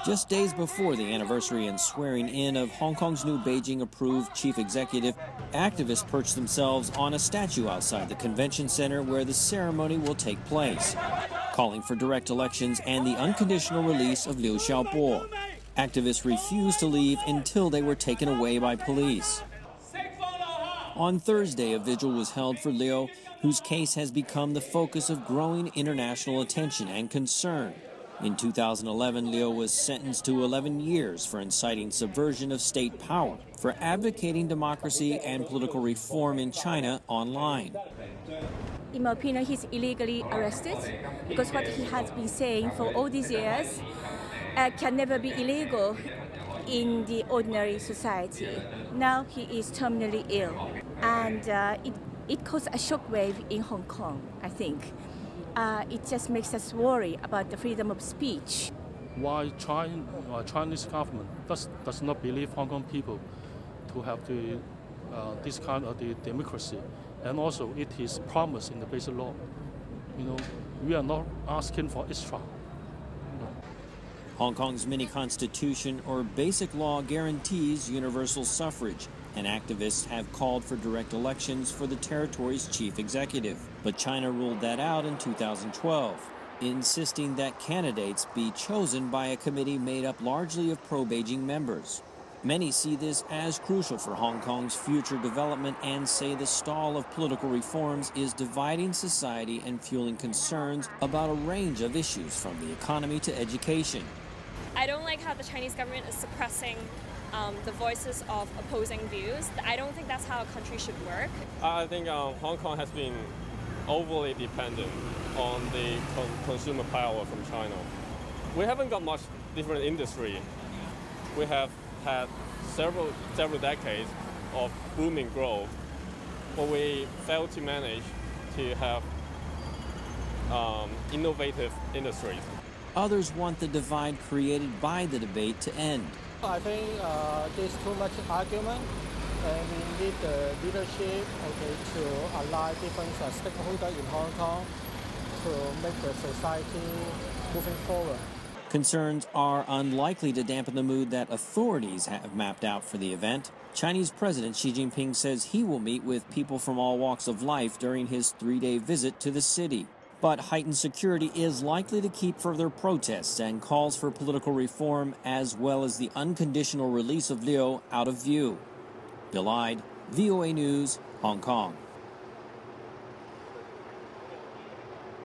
Just days before the anniversary and swearing in of Hong Kong's new Beijing-approved chief executive, activists perched themselves on a statue outside the convention center where the ceremony will take place, calling for direct elections and the unconditional release of Liu Xiaobo. Activists refused to leave until they were taken away by police. On Thursday, a vigil was held for Liu, whose case has become the focus of growing international attention and concern. In 2011, Liu was sentenced to 11 years for inciting subversion of state power, for advocating democracy and political reform in China online. In my opinion, he's illegally arrested because what he has been saying for all these years can never be illegal in the ordinary society. Now he is terminally ill, and it caused a shockwave in Hong Kong, I think. It just makes us worry about the freedom of speech. Why Chinese government does not believe Hong Kong people to have this kind of the democracy, and also it is promised in the basic law. We are not asking for extra. Hong Kong's mini-constitution or basic law guarantees universal suffrage, and activists have called for direct elections for the territory's chief executive. But China ruled that out in 2012, insisting that candidates be chosen by a committee made up largely of pro-Beijing members. Many see this as crucial for Hong Kong's future development and say the stall of political reforms is dividing society and fueling concerns about a range of issues from the economy to education. I don't like how the Chinese government is suppressing the voices of opposing views. I don't think that's how a country should work. I think Hong Kong has been overly dependent on the consumer power from China. We haven't got much different industry. We have had several decades of booming growth, but we failed to manage to have innovative industries. Others want the divide created by the debate to end. I think there's too much argument, and we need the leadership to align different stakeholders in Hong Kong to make the society moving forward. Concerns are unlikely to dampen the mood that authorities have mapped out for the event. Chinese President Xi Jinping says he will meet with people from all walks of life during his 3-day visit to the city. But heightened security is likely to keep further protests and calls for political reform, as well as the unconditional release of Liu, out of view. Bill Ide, VOA News, Hong Kong.